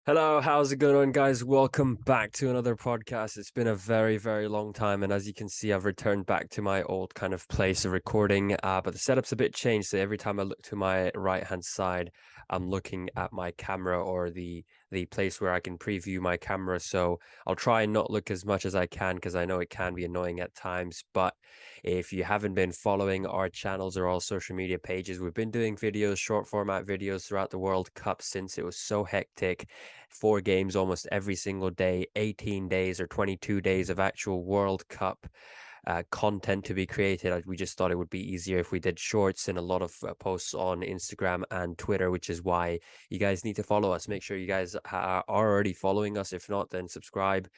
Hello, how's it going, guys? Welcome back to another podcast. It's been a very, very long time, and as you can see, I've returned back to my old kind of place of recording. But the setup's a bit changed. So every time I look to my right-hand side, I'm looking at my camera or the place where I can preview my camera. So I'll try and not look as much as I can because I know it can be annoying at times. But if you haven't been following our channels or all social media pages, we've been doing videos, short format videos throughout the World Cup since it was so hectic. 4 games almost every single day, 18 days or 22 days of actual World Cup content to be created. We just thought it would be easier if we did shorts and a lot of posts on Instagram and Twitter, which is why you guys need to follow us. Make sure you guys are already following us. If not, then subscribe,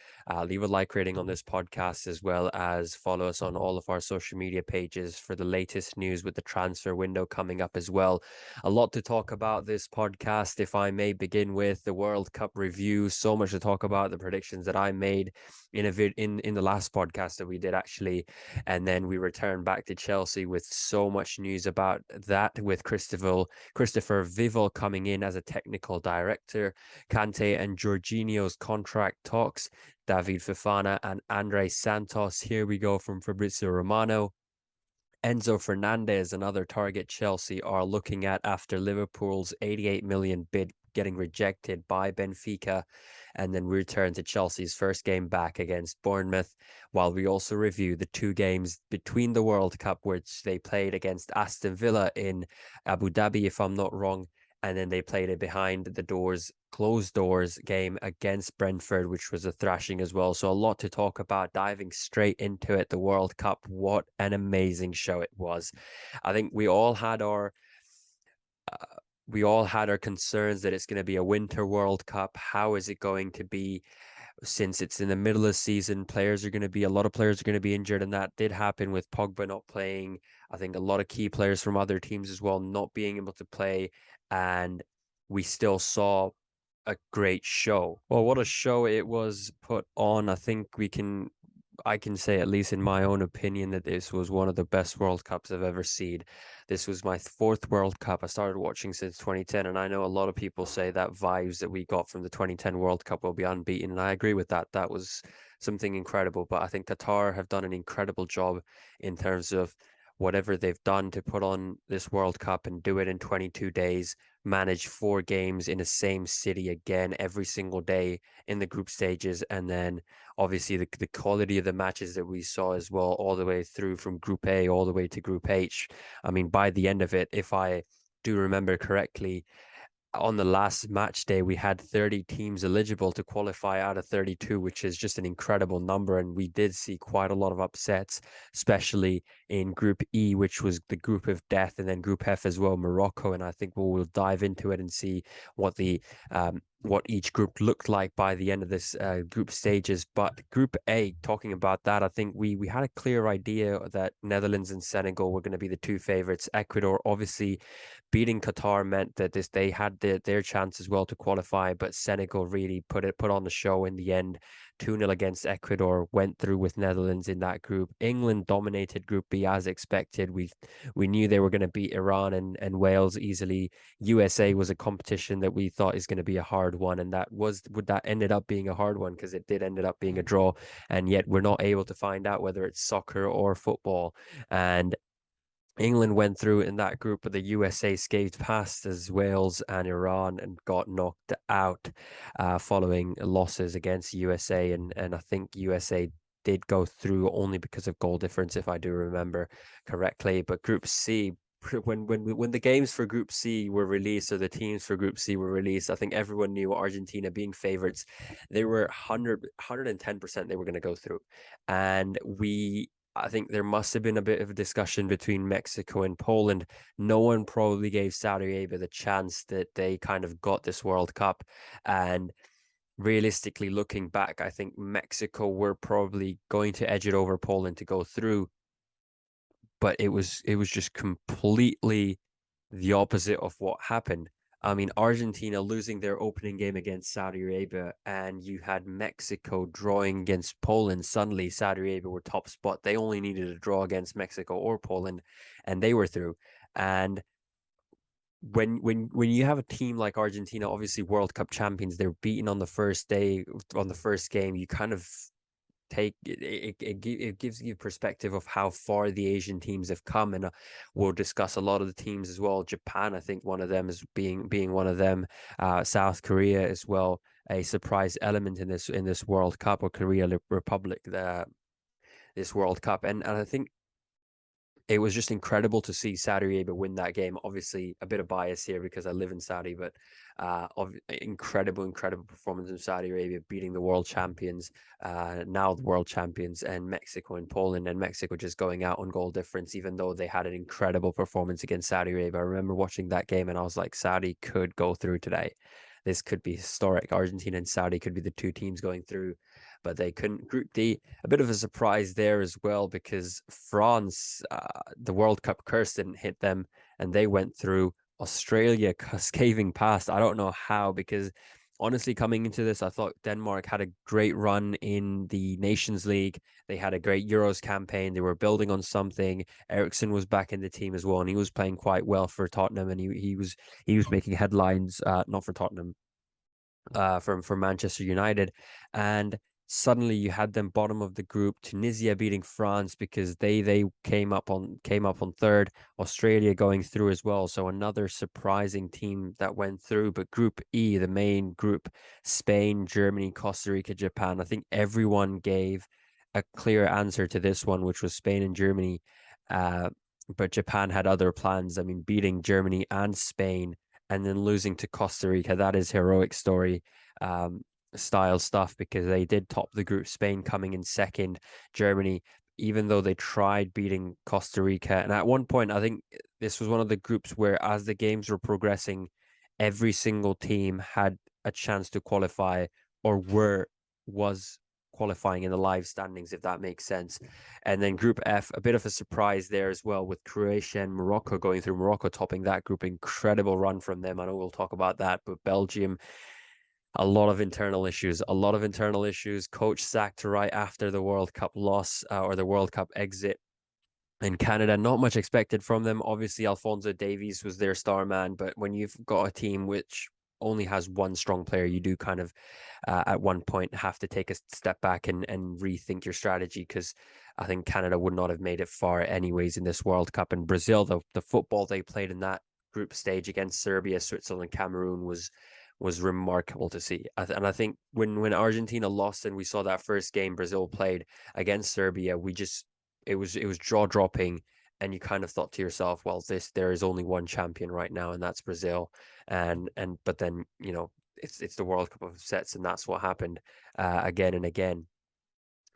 leave a like rating on this podcast, as well as follow us on all of our social media pages for the latest news with the transfer window coming up as well. A lot to talk about this podcast. If I may begin with the World Cup review, so much to talk about, the predictions that I made in the last podcast that we did actually, and then we returned back to Chelsea with so much news about that, with Christopher Vival coming in as a technical director, Kante and Jorginho's contract talks, David Fofana and Andre Santos. Here we go from Fabrizio Romano. Enzo Fernandez, another target Chelsea are looking at after Liverpool's 88 million bid getting rejected by Benfica. And then we return to Chelsea's first game back against Bournemouth, while we also review the 2 games between the World Cup, which they played against Aston Villa in Abu Dhabi, if I'm not wrong, and then they played a behind the doors, closed doors game against Brentford, which was a thrashing as well. So a lot to talk about, diving straight into it. The World Cup, what an amazing show it was. I think uh, we all had our concerns that it's going to be a winter World Cup. How is it going to be? Since it's in the middle of the season, a lot of players are going to be injured, and that did happen with Pogba not playing. I think a lot of key players from other teams as well not being able to play, and we still saw a great show. Well, what a show it was put on. I can say, at least in my own opinion, that this was one of the best World Cups I've ever seen. This was my fourth World Cup. I started watching since 2010, and I know a lot of people say that vibes that we got from the 2010 World Cup will be unbeaten, and I agree with that. That was something incredible, but I think Qatar have done an incredible job in terms of whatever they've done to put on this World Cup and do it in 22 days, manage 4 games in the same city again every single day in the group stages, and then obviously the quality of the matches that we saw as well, all the way through from Group A all the way to Group H. I mean, by the end of it, if I do remember correctly, on the last match day, we had 30 teams eligible to qualify out of 32, which is just an incredible number. And we did see quite a lot of upsets, especially in Group E, which was the group of death, and then Group F as well, Morocco. And I think we'll dive into it and see what each group looked like by the end of this group stages. But Group A, talking about that, I think we had a clear idea that Netherlands and Senegal were going to be the two favorites. Ecuador, obviously, beating Qatar meant that they had their chance as well to qualify, but Senegal really put on the show in the end. 2-0 against Ecuador, went through with Netherlands in that group. England dominated Group B as expected. We knew they were going to beat Iran and Wales easily. USA was a competition that we thought is going to be a hard one, and that ended up being a hard one because it did ended up being a draw, and yet we're not able to find out whether it's soccer or football. And England went through in that group, but the USA scathed past as Wales and Iran and got knocked out following losses against USA. And I think USA did go through only because of goal difference, if I do remember correctly. But Group C, when the games for Group C were released, or the teams for Group C were released, I think everyone knew Argentina being favorites. They were 110% they were going to go through. And I think there must have been a bit of a discussion between Mexico and Poland. No one probably gave Saudi Arabia the chance that they kind of got this World Cup. And realistically, looking back, I think Mexico were probably going to edge it over Poland to go through. But it was just completely the opposite of what happened. I mean, Argentina losing their opening game against Saudi Arabia, and you had Mexico drawing against Poland. Suddenly, Saudi Arabia were top spot. They only needed a draw against Mexico or Poland, and they were through. And when you have a team like Argentina, obviously World Cup champions, they're beaten on the first day, on the first game. You kind of take it gives you perspective of how far the Asian teams have come, and we'll discuss a lot of the teams as well. Japan, I think one of them is being one of them. South Korea as well, a surprise element in this World Cup, or Korea Republic, this World Cup, and I think it was just incredible to see Saudi Arabia win that game. Obviously, a bit of bias here because I live in Saudi, but incredible performance in Saudi Arabia, beating the world champions, now the world champions, and Mexico and Poland, and Mexico just going out on goal difference, even though they had an incredible performance against Saudi Arabia. I remember watching that game and I was like, Saudi could go through today. This could be historic. Argentina and Saudi could be the two teams going through, but they couldn't. Group D, a bit of a surprise there as well, because France, the World Cup curse didn't hit them and they went through. Australia caving past. I don't know how, because honestly, coming into this, I thought Denmark had a great run in the Nations League. They had a great Euros campaign. They were building on something. Ericsson was back in the team as well, and he was playing quite well for Tottenham, and he was making headlines, not for Tottenham, from Manchester United, and suddenly you had them bottom of the group. Tunisia beating France because they came up on third. Australia going through as well, so another surprising team that went through. But Group E, the main group, Spain, Germany, Costa Rica, Japan. I think everyone gave a clear answer to this one, which was Spain and Germany. Uh, but Japan had other plans. I mean, beating Germany and Spain and then losing to Costa Rica, that is heroic story style stuff, because they did top the group. Spain coming in second, Germany, even though they tried beating Costa Rica. And at one point, I think this was one of the groups where, as the games were progressing, every single team had a chance to qualify, or was qualifying in the live standings, if that makes sense. And then Group F, a bit of a surprise there as well, with Croatia and Morocco going through. Morocco topping that group. Incredible run from them. I know we'll talk about that, but Belgium, a lot of internal issues. A lot of internal issues. Coach sacked right after the World Cup loss, or the World Cup exit. In Canada, not much expected from them. Obviously, Alphonso Davies was their star man, but when you've got a team which only has one strong player, you do kind of, at one point, have to take a step back and rethink your strategy, because I think Canada would not have made it far anyways in this World Cup. And Brazil, the football they played in that group stage against Serbia, Switzerland, Cameroon was remarkable to see. And I think when Argentina lost and we saw that first game Brazil played against Serbia, it was jaw dropping, and you kind of thought to yourself, well, there is only one champion right now, and that's Brazil. And but then, it's the World Cup of sets, and that's what happened again and again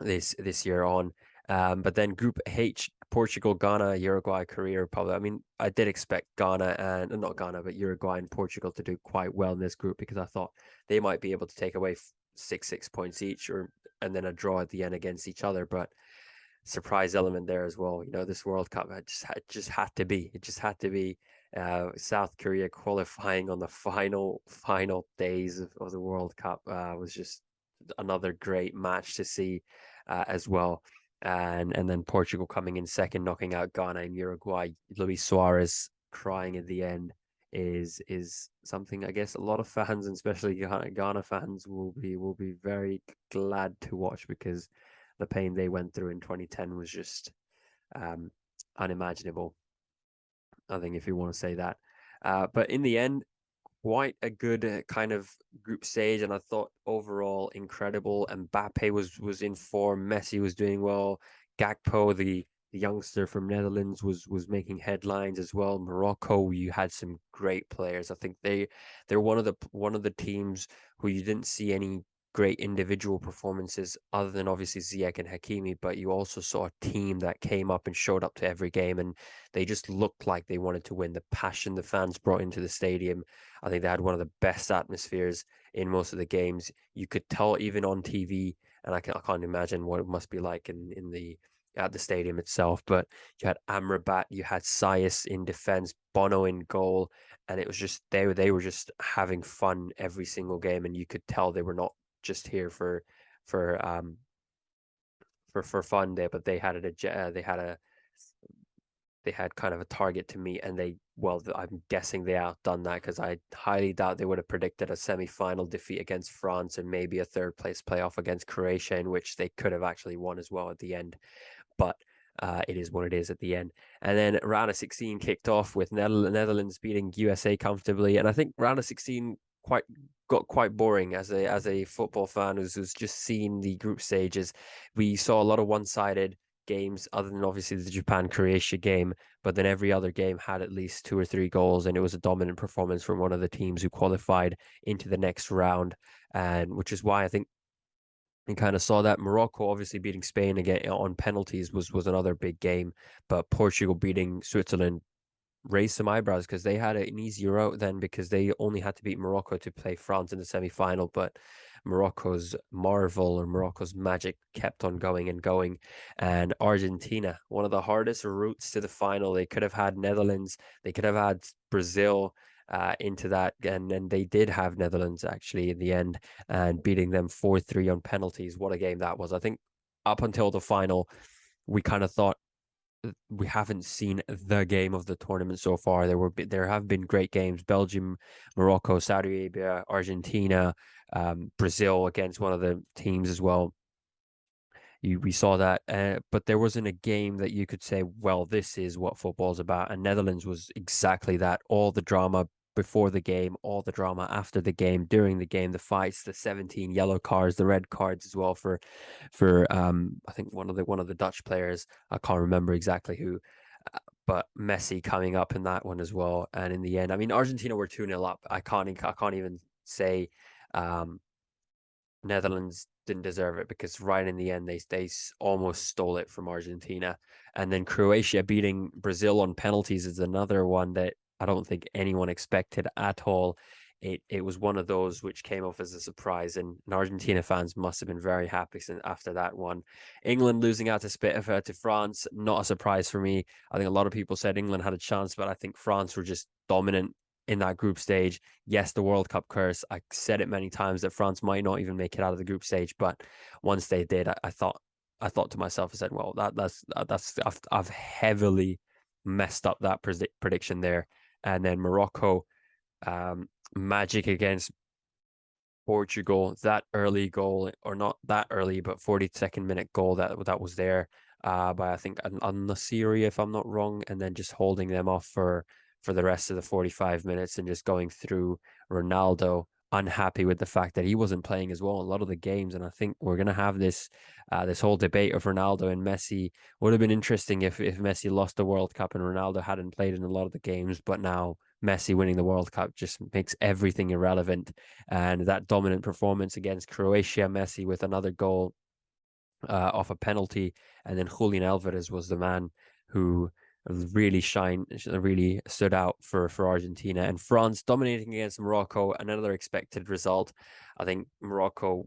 this year on. But then Group H, Portugal, Ghana, Uruguay, Korea, Republic. I mean, I did expect Ghana, and not Ghana, but Uruguay and Portugal to do quite well in this group, because I thought they might be able to take away 6 points each, and then a draw at the end against each other. But surprise element there as well. This World Cup just had to be. It just had to be. South Korea qualifying on the final days of the World Cup was just another great match to see as well. And then Portugal coming in second, knocking out Ghana and Uruguay. Luis Suarez crying at the end is something, I guess, a lot of fans, and especially Ghana fans, will be very glad to watch, because the pain they went through in 2010 was just unimaginable, I think, if you want to say that. But in the end, quite a good kind of group stage, and I thought overall incredible. Mbappe was in form. Messi was doing well. Gakpo, the youngster from Netherlands, was making headlines as well. Morocco, you had some great players. I think they're one of the teams who you didn't see any great individual performances other than obviously Ziyech and Hakimi, but you also saw a team that came up and showed up to every game, and they just looked like they wanted to win. The passion the fans brought into the stadium, I think they had one of the best atmospheres in most of the games. You could tell even on TV, and I can't imagine what it must be like in the at the stadium itself. But you had Amrabat, you had Sayas in defense, Bono in goal, and it was just they were just having fun every single game, and you could tell they were not just here for um for fun there, but they had a they had kind of a target to meet, and I'm guessing they outdone that, because I highly doubt they would have predicted a semi-final defeat against France and maybe a third place playoff against Croatia, in which they could have actually won as well at the end. But it is what it is at the end. And then round of 16 kicked off with Netherlands beating USA comfortably, and I think round of 16 got quite boring as a football fan who's just seen the group stages. We saw a lot of one-sided games, other than obviously the Japan-Croatia game, but then every other game had at least 2 or 3 goals, and it was a dominant performance from one of the teams who qualified into the next round, and which is why I think we kind of saw that. Morocco obviously beating Spain again on penalties was another big game, but Portugal beating Switzerland raised some eyebrows, because they had an easier out then, because they only had to beat Morocco to play France in the semi-final, but Morocco's magic kept on going and going. And Argentina, one of the hardest routes to the final. They could have had Netherlands, they could have had Brazil into that, and then they did have Netherlands actually in the end, and beating them 4-3 on penalties. What a game that was. I think up until the final, we kind of thought we haven't seen the game of the tournament so far. There have been great games: Belgium, Morocco, Saudi Arabia, Argentina, Brazil against one of the teams as well. We saw that, but there wasn't a game that you could say, well, this is what football's about. And Netherlands was exactly that. All the drama before the game, all the drama after the game, during the game, the fights, the 17 yellow cards, the red cards as well for I think one of the Dutch players. I can't remember exactly who, but Messi coming up in that one as well. And in the end, I mean, Argentina were 2-0 up. I can't even say um Netherlands didn't deserve it, because right in the end they almost stole it from Argentina. And then Croatia beating Brazil on penalties is another one that I don't think anyone expected at all. It was one of those which came off as a surprise, and Argentina fans must have been very happy since after that one. England losing out to France, not a surprise for me. I think a lot of people said England had a chance, but I think France were just dominant in that group stage. Yes, the World Cup curse. I said it many times that France might not even make it out of the group stage, but once they did, I thought to myself, I said, well, that's I've heavily messed up that prediction there. And then Morocco, magic against Portugal, that early goal, or not that early, but 42nd minute goal that was there by I think Al-Nassiri, if I'm not wrong, and then just holding them off for the rest of the 45 minutes, and just going through Ronaldo, unhappy with the fact that he wasn't playing as well in a lot of the games. And I think we're gonna have this whole debate of Ronaldo and Messi. Would have been interesting if Messi lost the World Cup and Ronaldo hadn't played in a lot of the games, but now Messi winning the World Cup just makes everything irrelevant. And that dominant performance against Croatia, Messi with another goal off a penalty, and then Julian Alvarez was the man who really stood out for Argentina. And France dominating against Morocco, another expected result. I think Morocco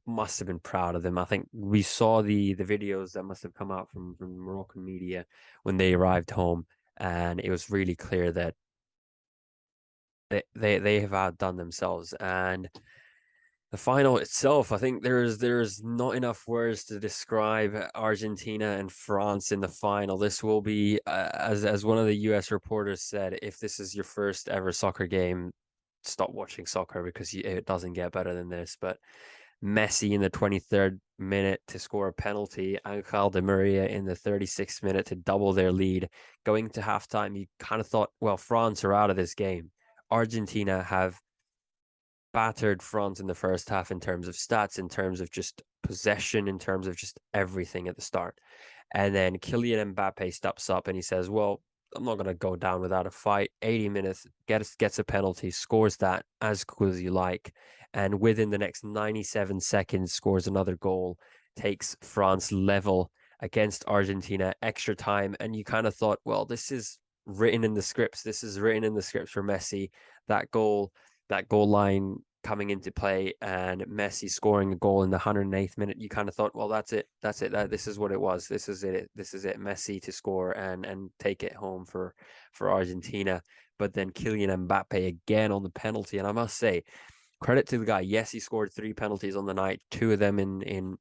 must have been proud of them. I think we saw the videos that must have come out from Moroccan media when they arrived home, and it was really clear that they have outdone themselves. And the final itself, I think there's not enough words to describe Argentina and France in the final. This will be, as one of the U.S. reporters said, if this is your first ever soccer game, stop watching soccer, because it doesn't get better than this. But Messi in the 23rd minute to score a penalty, Angel Di Maria in the 36th minute to double their lead. Going to halftime, you kind of thought, well, France are out of this game. Argentina have battered France in the first half in terms of stats, in terms of just possession, in terms of just everything at the start. And then Kylian Mbappe steps up and he says, well, I'm not going to go down without a fight. 80 minutes, gets a penalty, scores that as cool as you like. And within the next 97 seconds, scores another goal, takes France level against Argentina, extra time. And you kind of thought, well, this is written in the scripts. This is written in the scripts for Messi. That goal line coming into play, and Messi scoring a goal in the 108th minute, you kind of thought, well, that's it. This is what it was. This is it. Messi to score and take it home for Argentina. But then Kylian Mbappe again on the penalty, and I must say, credit to the guy. Yes, he scored 3 penalties on the night, 2 of them in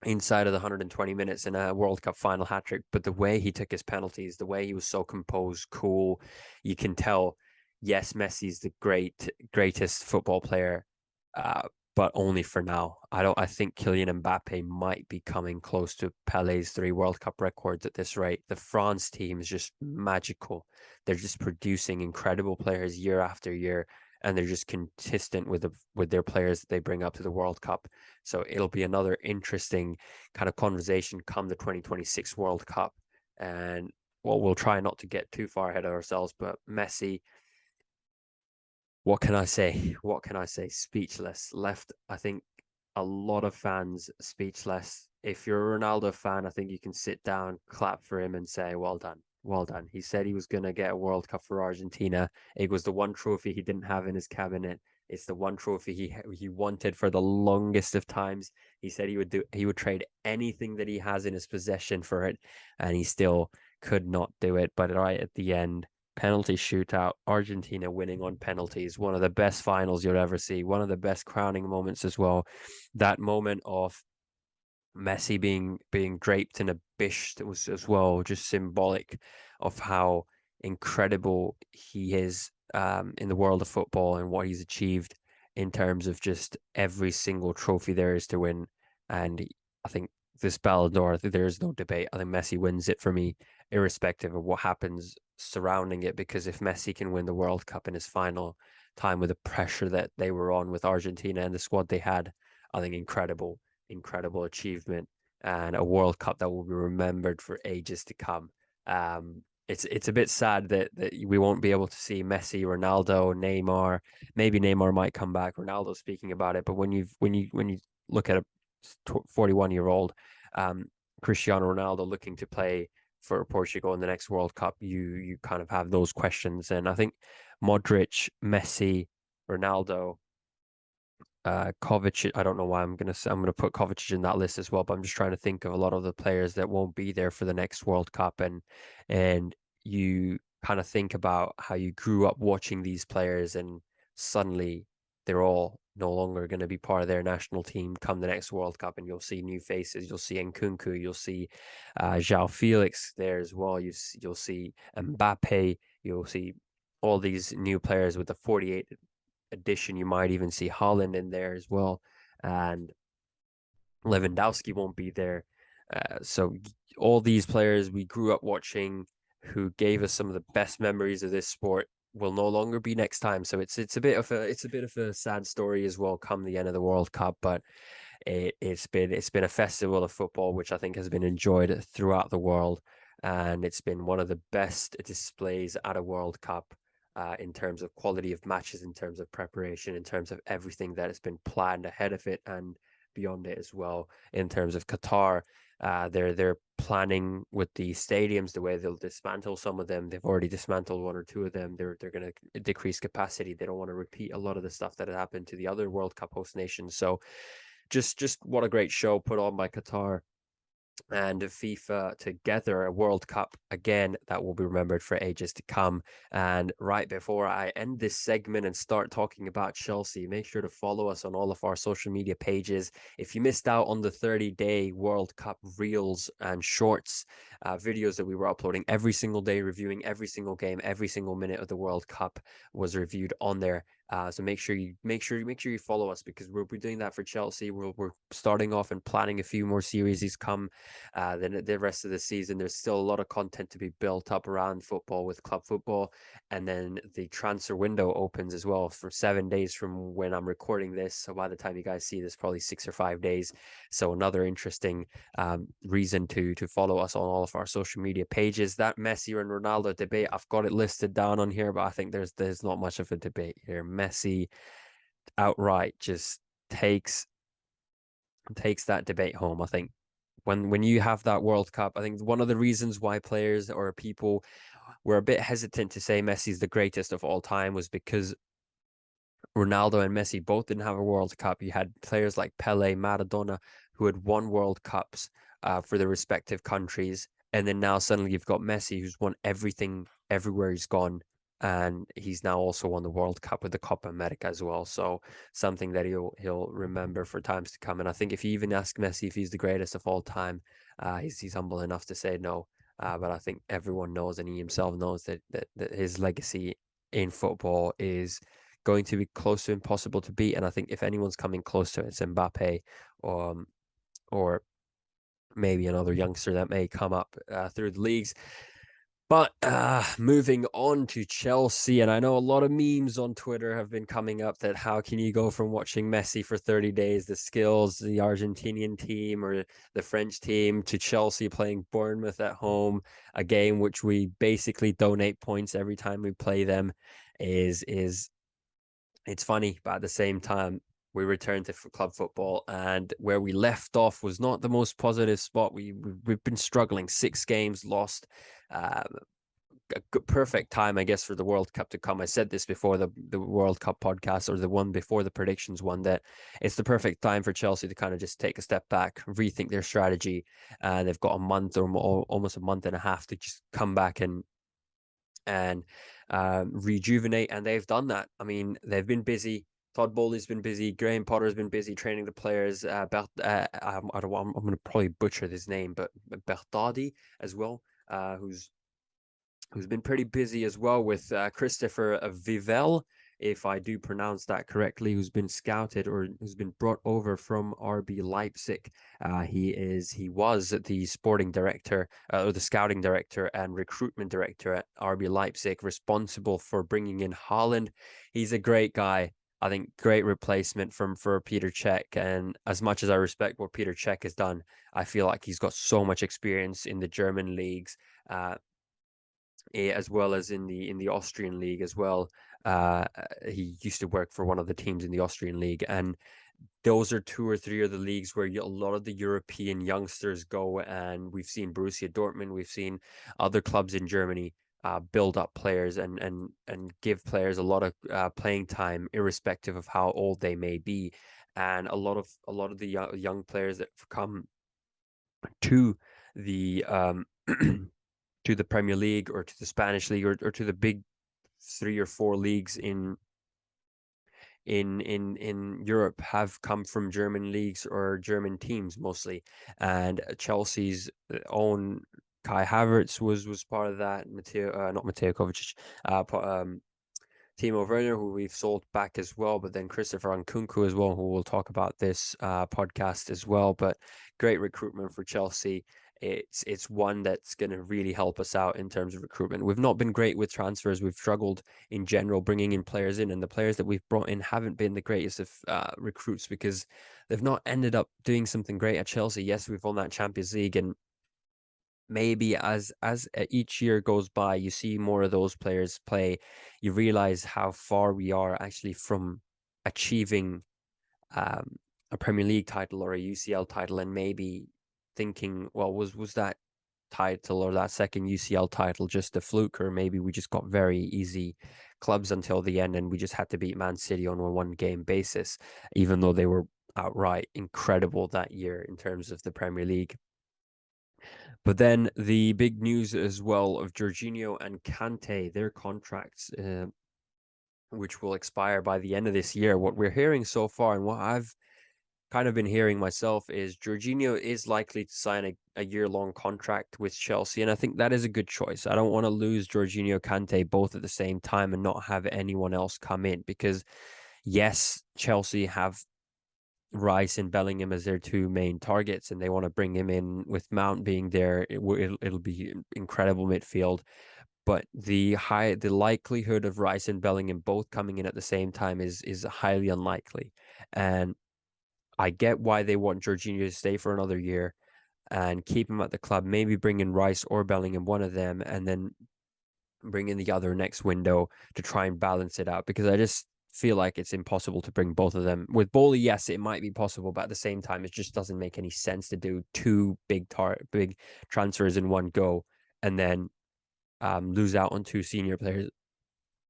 inside of the 120 minutes in a World Cup final hat trick. But the way he took his penalties, the way he was so composed, cool, you can tell. Yes, Messi's the greatest football player, uh, but only for now. I think Kylian Mbappe might be coming close to Pele's 3 World Cup records at this rate. The France team is just magical. They're just producing incredible players year after year, and they're just consistent with their players that they bring up to the World Cup. So it'll be another interesting kind of conversation come the 2026 World Cup. And well, we'll try not to get too far ahead of ourselves, but Messi, what can I say? What can I say? Speechless. Left, I think, a lot of fans speechless. If you're a Ronaldo fan, I think you can sit down, clap for him, and say, well done. Well done. He said he was going to get a World Cup for Argentina. It was the one trophy he didn't have in his cabinet. It's the one trophy he wanted for the longest of times. He said he would trade anything that he has in his possession for it, and he still could not do it. But right at the end, penalty shootout, Argentina winning on penalties, one of the best finals you'll ever see, one of the best crowning moments as well. That moment of Messi being draped in a bish that was as well just symbolic of how incredible he is in the world of football and what he's achieved in terms of just every single trophy there is to win. And I think this Ballon d'Or, there is no debate. I think Messi wins it for me, irrespective of what happens surrounding it. Because if Messi can win the World Cup in his final time with the pressure that they were on with Argentina and the squad they had, I think incredible achievement and a World Cup that will be remembered for ages to come. It's a bit sad that we won't be able to see Messi, Ronaldo, Neymar. Maybe Neymar might come back. Ronaldo speaking about it, but when you look at a 41-year-old Cristiano Ronaldo looking to play for Portugal in the next World Cup, you kind of have those questions. And I think Modric, Messi, Ronaldo, Kovacic. I don't know why I'm gonna put Kovacic in that list as well, but I'm just trying to think of a lot of the players that won't be there for the next World Cup, and you kind of think about how you grew up watching these players, and suddenly they're all no longer going to be part of their national team come the next World Cup, and you'll see new faces. You'll see Nkunku, you'll see João Felix there as well. You'll see Mbappe, you'll see all these new players with the 48 addition. You might even see Holland in there as well, and Lewandowski won't be there. So all these players we grew up watching, who gave us some of the best memories of this sport, will no longer be next time. So it's a bit of a sad story as well come the end of the World Cup, but it's been a festival of football which I think has been enjoyed throughout the world, and it's been one of the best displays at a World Cup. In terms of quality of matches, in terms of preparation, in terms of everything that has been planned ahead of it and beyond it as well. In terms of Qatar, they're planning with the stadiums the way they'll dismantle some of them. They've already dismantled one or two of them. They're going to decrease capacity. They don't want to repeat a lot of the stuff that had happened to the other World Cup host nations. So just what a great show put on by Qatar and FIFA together, a World Cup again that will be remembered for ages to come. And right before I end this segment and start talking about Chelsea, make sure to follow us on all of our social media pages. If you missed out on the 30-day World Cup reels and shorts videos that we were uploading every single day, reviewing every single game, every single minute of the World Cup was reviewed on there. So make sure you follow us, because we'll be doing that for Chelsea. We're starting off and planning a few more series come the rest of the season. There's still a lot of content to be built up around football with club football, and then the transfer window opens as well for 7 days from when I'm recording this. So by the time you guys see this, probably 6 or 5 days. So another interesting reason to follow us on all of our social media pages. That Messi and Ronaldo debate, I've got it listed down on here, but I think there's not much of a debate here. Messi outright just takes that debate home. I think when you have that World Cup, I think one of the reasons why players or people were a bit hesitant to say Messi's the greatest of all time was because Ronaldo and Messi both didn't have a World Cup. You had players like Pele, Maradona, who had won World Cups for their respective countries. And then now suddenly you've got Messi, who's won everything everywhere he's gone. and he's now also won the World Cup with the Copa America as well. So something that he'll remember for times to come. And I think if you even ask Messi if he's the greatest of all time, he's humble enough to say no. But I think everyone knows, and he himself knows that his legacy in football is going to be close to impossible to beat. And I think if anyone's coming close to it, it's Mbappe, or maybe another youngster that may come up through the leagues. But moving on to Chelsea, and I know a lot of memes on Twitter have been coming up that how can you go from watching Messi for 30 days, the skills, the Argentinian team or the French team, to Chelsea playing Bournemouth at home, a game which we basically donate points every time we play them. Is it's funny, but at the same time, we returned to club football, and where we left off was not the most positive spot. We've been struggling, 6 games lost. Uh, a good, perfect time, I guess, for the World Cup to come. I said this before the World Cup podcast, or the one before the predictions one, that it's the perfect time for Chelsea to kind of just take a step back, rethink their strategy. They've got a month or almost a month and a half to just come back and rejuvenate, and they've done that. I mean, they've been busy. Todd Bowley's been busy. Graham Potter's been busy training the players. I'm going to probably butcher this name, but Bertardi as well, who's been pretty busy as well with Christopher Vivell, if I do pronounce that correctly, who's been scouted or who's been brought over from RB Leipzig. He was the sporting director or the scouting director and recruitment director at RB Leipzig, responsible for bringing in Haaland. He's a great guy. I think great replacement for Peter Cech. And as much as I respect what Peter Cech has done, I feel like he's got so much experience in the German leagues. As well as in the Austrian league as well. He used to work for one of the teams in the Austrian league, and those are 2 or 3 of the leagues where a lot of the European youngsters go. And we've seen Borussia Dortmund, we've seen other clubs in Germany build up players and give players a lot of playing time, irrespective of how old they may be. And a lot of the young players that come to the to the Premier League or to the Spanish league or to the big 3 or 4 leagues in Europe have come from German leagues or German teams mostly. And Chelsea's own Kai Havertz was part of that. Not Mateo Kovacic, Timo Werner, who we've sold back as well, but then Christopher Nkunku as well, who we'll talk about this podcast as well. But great recruitment for Chelsea. It's one that's going to really help us out in terms of recruitment. We've not been great with transfers. We've struggled in general bringing in players in, and the players that we've brought in haven't been the greatest of recruits because they've not ended up doing something great at Chelsea. Yes, we've won that Champions League, and maybe as each year goes by, you see more of those players play, you realize how far we are actually from achieving a Premier League title or a UCL title, and maybe thinking, well, was that title or that second UCL title just a fluke, or maybe we just got very easy clubs until the end and we just had to beat Man City on a 1-game basis, even though they were outright incredible that year in terms of the Premier League. But then the big news as well of Jorginho and Kante, their contracts, which will expire by the end of this year. What we're hearing so far, and what I've kind of been hearing myself, is Jorginho is likely to sign a year-long contract with Chelsea, and I think that is a good choice. I don't want to lose Jorginho, Kante both at the same time and not have anyone else come in, because yes, Chelsea have Rice and Bellingham as their 2 main targets, and they want to bring him in with Mount being there. It'll be incredible midfield, but the likelihood of Rice and Bellingham both coming in at the same time is highly unlikely. And I get why they want Jorginho to stay for another year and keep him at the club. Maybe bring in Rice or Bellingham, one of them, and then bring in the other next window to try and balance it out, because I just feel like it's impossible to bring both of them. With Boehly, yes, it might be possible, but at the same time, it just doesn't make any sense to do 2 big transfers in one go and then lose out on 2 senior players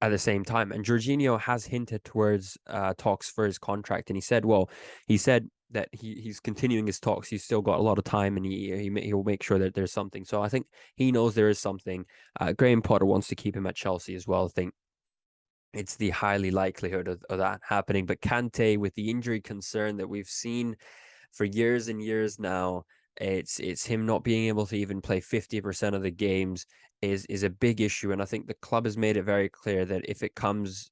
at the same time. And Jorginho has hinted towards talks for his contract, and he said that he's continuing his talks. He's still got a lot of time, and he'll make sure that there's something. So I think he knows there is something. Graham Potter wants to keep him at Chelsea as well. I think it's the highly likelihood of that happening. But Kante, with the injury concern that we've seen for years and years now, it's him not being able to even play 50% of the games is a big issue. And I think the club has made it very clear that if it comes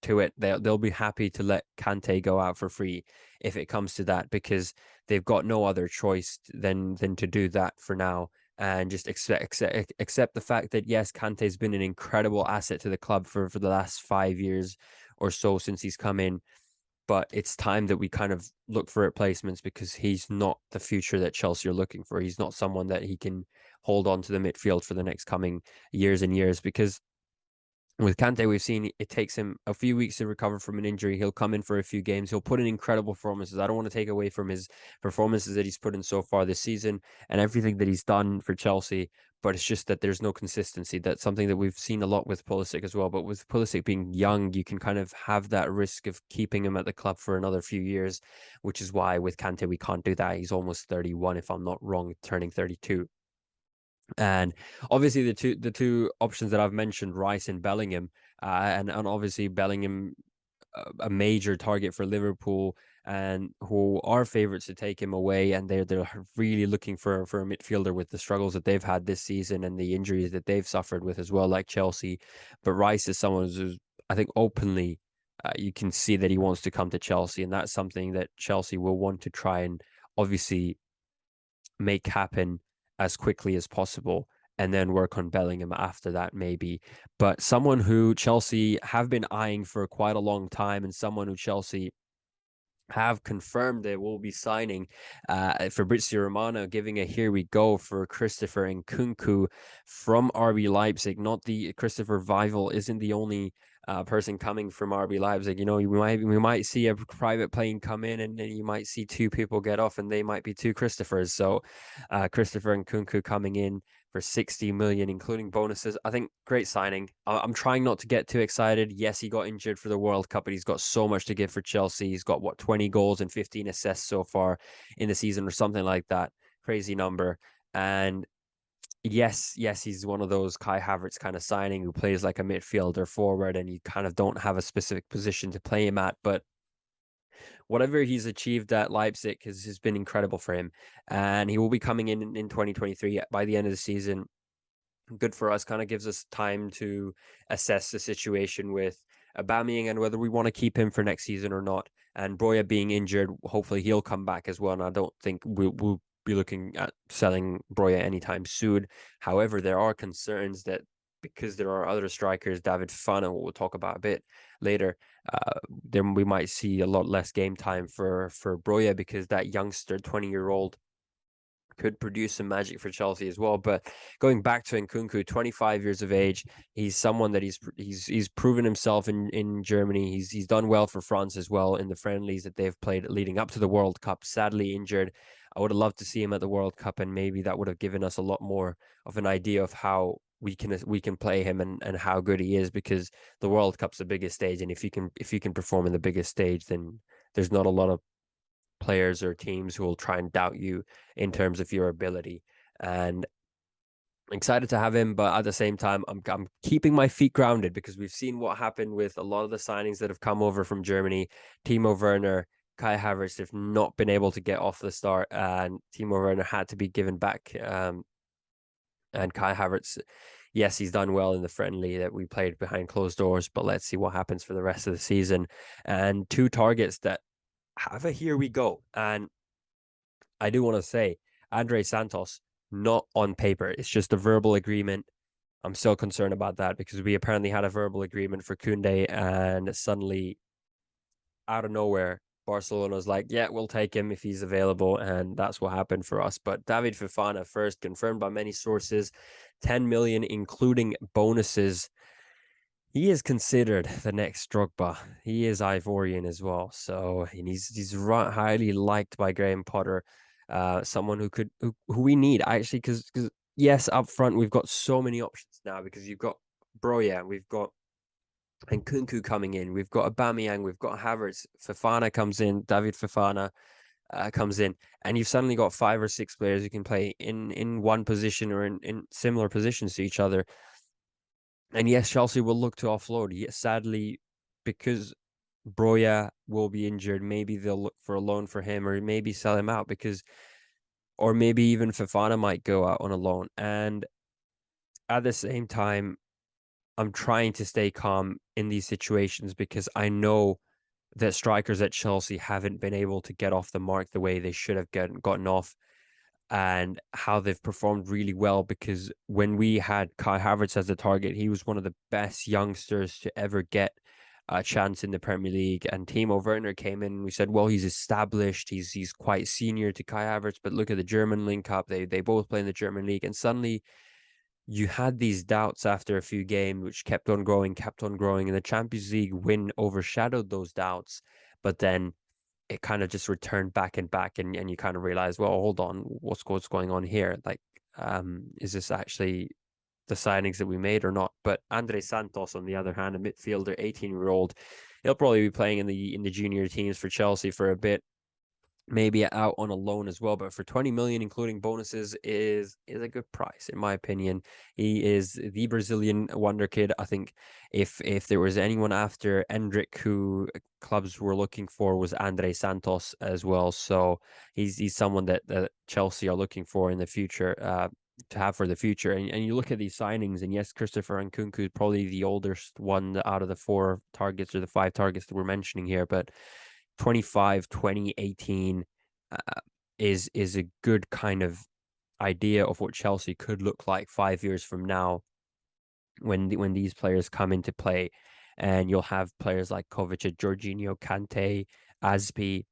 to it, they'll be happy to let Kante go out for free if it comes to that, because they've got no other choice than to do that for now, and just accept the fact that yes, Kante's been an incredible asset to the club for the last 5 years or so since he's come in. But it's time that we kind of look for replacements, because he's not the future that Chelsea are looking for. He's not someone that he can hold on to the midfield for the next coming years and years, because with Kante, we've seen it takes him a few weeks to recover from an injury. He'll come in for a few games. He'll put in incredible performances. I don't want to take away from his performances that he's put in so far this season and everything that he's done for Chelsea, but it's just that there's no consistency. That's something that we've seen a lot with Pulisic as well. But with Pulisic being young, you can kind of have that risk of keeping him at the club for another few years, which is why with Kante, we can't do that. He's almost 31, if I'm not wrong, turning 32. And obviously the two options that I've mentioned, Rice and Bellingham, and obviously Bellingham, a major target for Liverpool, and who are favourites to take him away, and they're really looking for a midfielder with the struggles that they've had this season and the injuries that they've suffered with as well, like Chelsea. But Rice is someone who's, I think, openly, you can see that he wants to come to Chelsea, and that's something that Chelsea will want to try and obviously make happen as quickly as possible, and then work on Bellingham after that, maybe. But someone who Chelsea have been eyeing for quite a long time, and someone who Chelsea have confirmed they will be signing, Fabrizio Romano giving a here we go for Christopher Nkunku from RB Leipzig. Not the Christopher Vival isn't the only person coming from RB Leipzig. You know, we might see a private plane come in, and then you might see two people get off, and they might be two Christophers. So Christopher Nkunku coming in for 60 million, including bonuses. I think great signing. I'm trying not to get too excited. Yes, he got injured for the World Cup, but he's got so much to give for Chelsea. He's got 20 goals and 15 assists so far in the season, or something like that. Crazy number. And yes, he's one of those Kai Havertz kind of signing who plays like a midfielder forward, and you kind of don't have a specific position to play him at. But whatever he's achieved at Leipzig has been incredible for him. And he will be coming in 2023 by the end of the season. Good for us, kind of gives us time to assess the situation with Aubameyang and whether we want to keep him for next season or not. And Broya being injured, hopefully he'll come back as well. And I don't think we'll be looking at selling Broya anytime soon. However, there are concerns that because there are other strikers, David Fofana, who we'll talk about a bit later, then we might see a lot less game time for Broya, because that youngster, 20-year-old, could produce some magic for Chelsea as well. But going back to Nkunku, 25 years of age, he's someone that he's proven himself in Germany. He's done well for France as well in the friendlies that they've played leading up to the World Cup. Sadly injured. I would have loved to see him at the World Cup, and maybe that would have given us a lot more of an idea of how we can play him and how good he is, because the World Cup's the biggest stage, and if you can perform in the biggest stage, then there's not a lot of players or teams who will try and doubt you in terms of your ability. And excited to have him, but at the same time, I'm keeping my feet grounded, because we've seen what happened with a lot of the signings that have come over from Germany. Timo Werner, Kai Havertz have not been able to get off the start, and Timo Werner had to be given back. And Kai Havertz, yes, he's done well in the friendly that we played behind closed doors, but let's see what happens for the rest of the season. And two targets that have a here we go. And I do want to say, Andre Santos, not on paper. It's just a verbal agreement. I'm still concerned about that, because we apparently had a verbal agreement for Koundé, and suddenly, out of nowhere, Barcelona's like, yeah, we'll take him if he's available. And that's what happened for us. But David Fofana, first, confirmed by many sources, 10 million, including bonuses. He is considered the next Drogba. He is Ivorian as well, so and he's highly liked by Graham Potter. Someone who we need actually, because yes, up front we've got so many options now, because you've got Broya, we've got Nkunku coming in, we've got Aubameyang, we've got Havertz, Fofana comes in, David Fofana. comes in, and you've suddenly got 5 or 6 players who can play in one position or in similar positions to each other. And yes, Chelsea will look to offload. Yes, sadly, because Broya will be injured, maybe they'll look for a loan for him, or maybe sell him out or maybe even Fofana might go out on a loan. And at the same time, I'm trying to stay calm in these situations because I know that strikers at Chelsea haven't been able to get off the mark the way they should have gotten off, and how they've performed really well. Because when we had Kai Havertz as the target, he was one of the best youngsters to ever get a chance in the Premier League. And Timo Werner came in and we said, well, he's established, he's quite senior to Kai Havertz, but look at the German link up. They both play in the German league, and suddenly you had these doubts after a few games, which kept on growing, and the Champions League win overshadowed those doubts. But then it kind of just returned back and back, and you kind of realize, well, hold on, what's going on here? Like, is this actually the signings that we made or not? But Andre Santos, on the other hand, a midfielder, 18-year-old, he'll probably be playing in the junior teams for Chelsea for a bit, maybe out on a loan as well. But for 20 million, including bonuses, is a good price in my opinion. He is the Brazilian wonder kid. I think if there was anyone after Endrick who clubs were looking for, was Andre Santos as well. So he's someone that Chelsea are looking for in the future, to have for the future. And you look at these signings, and yes, Christopher Nkunku is probably the oldest one out of the 4 targets or the 5 targets that we're mentioning here, but 25, 20, 18 is a good kind of idea of what Chelsea could look like 5 years from now when these players come into play. And you'll have players like Kovacic, Jorginho, Kante, Aspi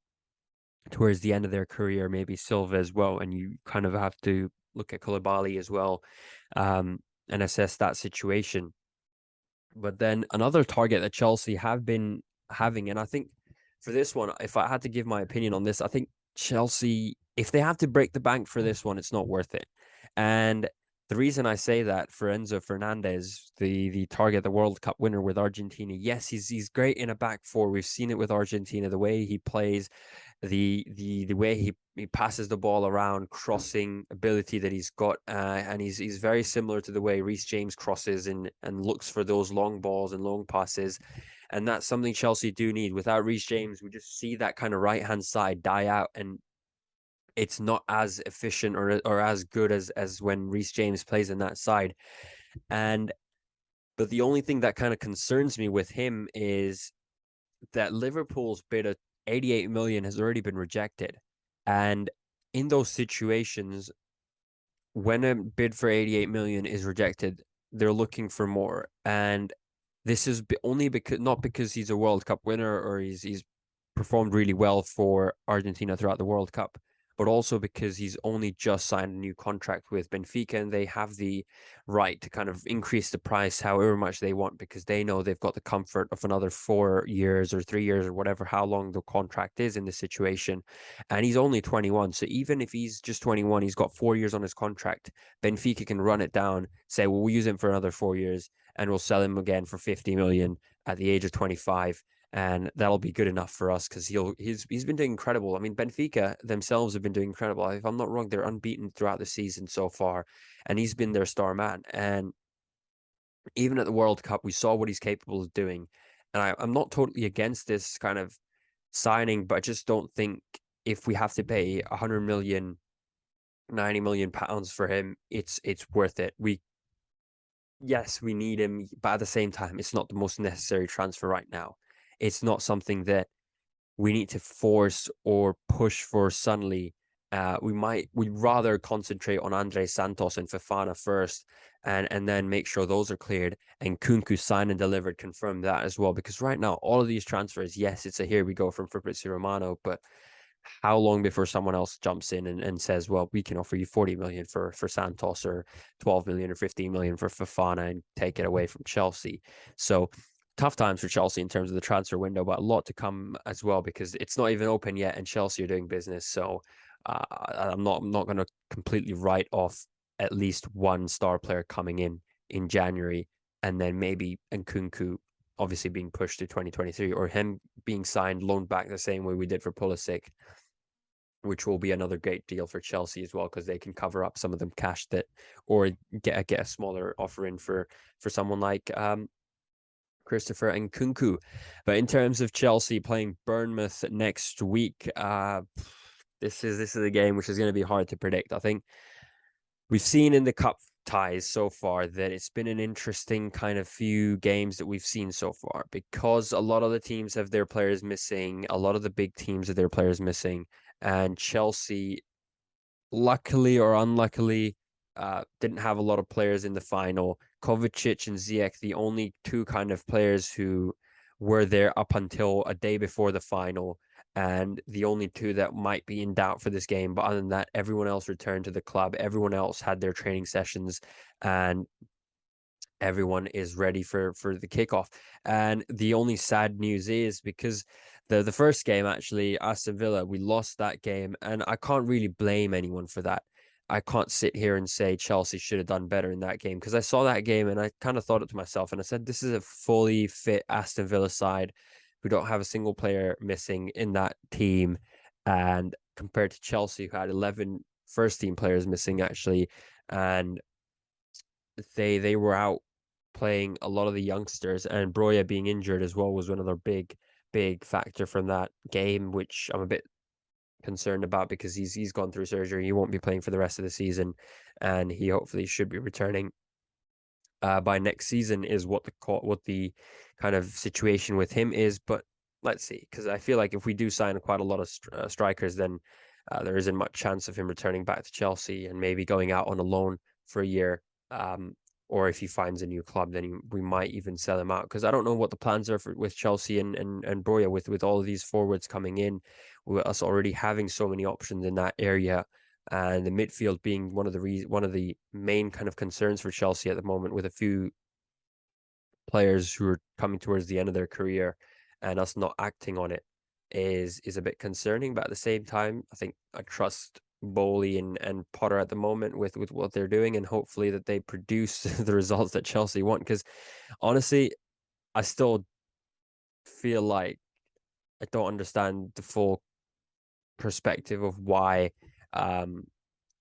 towards the end of their career, maybe Silva as well. And you kind of have to look at Koulibaly as well, and assess that situation. But then another target that Chelsea have been having, and I think for this one, if I had to give my opinion on this, I think Chelsea, if they have to break the bank for this one, it's not worth it. And the reason I say that, for Enzo Fernandez, the target, the World Cup winner with Argentina, yes, he's great in a back four. We've seen it with Argentina, the way he plays, the way he passes the ball around, crossing ability that he's got, and he's very similar to the way Reece James crosses and looks for those long balls and long passes. And that's something Chelsea do need. Without Reece James, we just see that kind of right hand side die out, and it's not as efficient or as good as when Reece James plays in that side. But the only thing that kind of concerns me with him is that Liverpool's bid of 88 million has already been rejected. And in those situations, when a bid for 88 million is rejected, they're looking for more. And this is only because, not because he's a World Cup winner or he's performed really well for Argentina throughout the World Cup, but also because he's only just signed a new contract with Benfica, and they have the right to kind of increase the price however much they want, because they know they've got the comfort of another 4 years or 3 years or whatever, how long the contract is in this situation. And he's only 21. So even if he's just 21, he's got 4 years on his contract. Benfica can run it down, say, well, we'll use him for another 4 years and we'll sell him again for 50 million at the age of 25, and that'll be good enough for us because he's been doing incredible. I mean, Benfica themselves have been doing incredible. If I'm not wrong, they're unbeaten throughout the season so far, and he's been their star man. And even at the World Cup, we saw what he's capable of doing. And I'm not totally against this kind of signing, but I just don't think if we have to pay 100 million, 90 million pounds for him, it's worth it. Yes, we need him, but at the same time, it's not the most necessary transfer right now. It's not something that we need to force or push for suddenly. We'd rather concentrate on Andre Santos and Fofana first, and then make sure those are cleared, and Kunku signed and delivered, confirm that as well. Because right now, all of these transfers, yes, it's a here we go from Fabrizio Romano, but how long before someone else jumps in and says, well, we can offer you 40 million for Santos, or 12 million or 15 million for Fofana, and take it away from Chelsea? So tough times for Chelsea in terms of the transfer window, but a lot to come as well, because it's not even open yet and Chelsea are doing business. So I'm not going to completely write off at least one star player coming in January, and then maybe Nkunku obviously being pushed to 2023, or him being signed, loaned back the same way we did for Pulisic. which will be another great deal for Chelsea as well, because they can cover up some of them cash that, or get a smaller offer in for someone like Christopher Nkunku. But in terms of Chelsea playing Bournemouth next week, this is a game which is going to be hard to predict. I think we've seen in the cup ties so far that it's been an interesting kind of few games that we've seen so far, because a lot of the teams have their players missing, a lot of the big teams have their players missing, and Chelsea, luckily or unluckily, didn't have a lot of players in the final. Kovacic and Ziyech, the only two kind of players who were there up until a day before the final, and the only two that might be in doubt for this game. But other than that, everyone else returned to the club. Everyone else had their training sessions, and everyone is ready for the kickoff. And the only sad news is, because the first game, actually, Aston Villa, we lost that game, and I can't really blame anyone for that. I can't sit here and say Chelsea should have done better in that game, because I saw that game and I kind of thought it to myself, and I said, this is a fully fit Aston Villa side who don't have a single player missing in that team, and compared to Chelsea, who had 11 first team players missing, actually, and they were out playing a lot of the youngsters, and Broya being injured as well was another big factor from that game, which I'm a bit concerned about, because he's gone through surgery. He won't be playing for the rest of the season, and he hopefully should be returning by next season, is what the kind of situation with him is. But let's see, because I feel like if we do sign quite a lot of strikers, then there isn't much chance of him returning back to Chelsea and maybe going out on a loan for a year. Or if he finds a new club, then we might even sell him out, because I don't know what the plans are with Chelsea and Broya, with all of these forwards coming in, with us already having so many options in that area, and the midfield being one of the main kind of concerns for Chelsea at the moment, with a few players who are coming towards the end of their career, and us not acting on it is a bit concerning. But at the same time, I think I trust Boehly and Potter at the moment with what they're doing, and hopefully that they produce the results that Chelsea want. Because honestly, I still feel like I don't understand the full perspective of why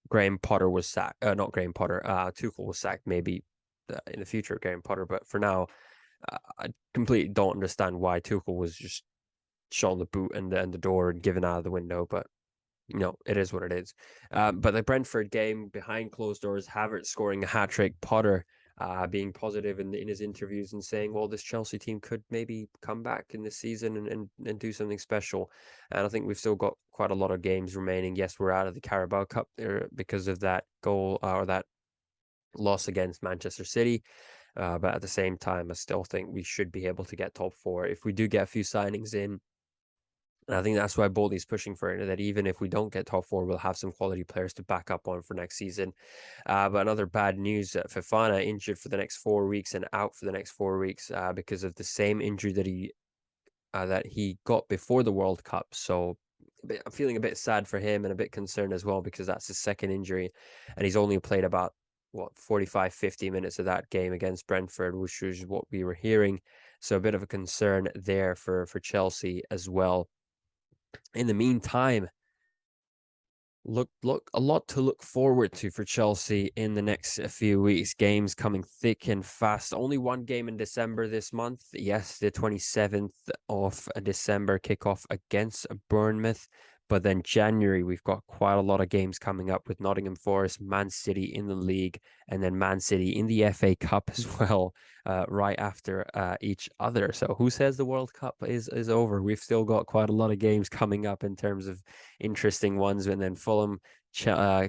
Graham Potter was sacked. Not Graham Potter. Tuchel was sacked. Maybe in the future, Graham Potter. But for now, I completely don't understand why Tuchel was just shot the boot and the door and given out of the window. But it is what it is. But the Brentford game, behind closed doors, Havertz scoring a hat trick, Potter being positive in his interviews and saying, well, this Chelsea team could maybe come back in this season and do something special. And I think we've still got quite a lot of games remaining. Yes, we're out of the Carabao Cup there because of that goal or that loss against Manchester City. But at the same time, I still think we should be able to get top four if we do get a few signings in. And I think that's why Boehly's pushing for it, that even if we don't get top four, we'll have some quality players to back up on for next season. But another bad news, Fofana injured for the next 4 weeks and out for the next 4 weeks because of the same injury that he got before the World Cup. So I'm feeling a bit sad for him and a bit concerned as well, because that's his second injury, and he's only played about 45, 50 minutes of that game against Brentford, which was what we were hearing. So a bit of a concern there for Chelsea as well. In the meantime, look a lot to look forward to for Chelsea in the next few weeks. Games coming thick and fast. Only one game in December this month. Yes, the 27th of December kickoff against Bournemouth. But then January, we've got quite a lot of games coming up with Nottingham Forest, Man City in the league, and then Man City in the FA Cup as well, right after each other. So who says the World Cup is over? We've still got quite a lot of games coming up in terms of interesting ones. And then Fulham,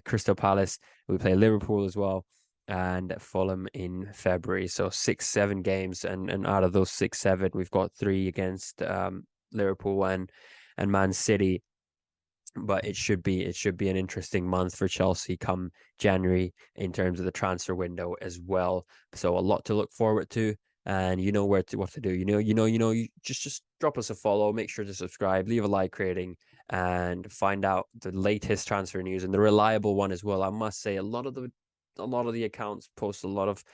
Crystal Palace, we play Liverpool as well, and Fulham in February. So 6-7 games, and out of those 6-7, we've got 3 against Liverpool and Man City. But it should be an interesting month for Chelsea come January in terms of the transfer window as well. So a lot to look forward to, and what to do. You just drop us a follow, make sure to subscribe, leave a like rating, and find out the latest transfer news, and the reliable one as well. I must say, a lot of the accounts post a lot of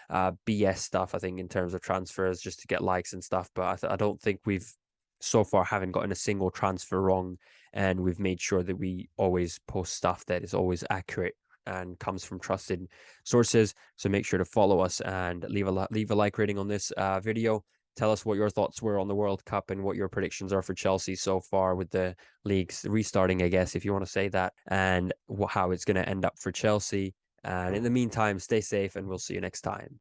BS stuff, I think, in terms of transfers, just to get likes and stuff. But I don't think we've so far haven't gotten a single transfer wrong, and we've made sure that we always post stuff that is always accurate and comes from trusted sources. So make sure to follow us and leave a like rating on this video. Tell us what your thoughts were on the World Cup and what your predictions are for Chelsea so far with the leagues restarting, I guess, if you want to say that, and how it's going to end up for Chelsea. And in the meantime, stay safe, and we'll see you next time.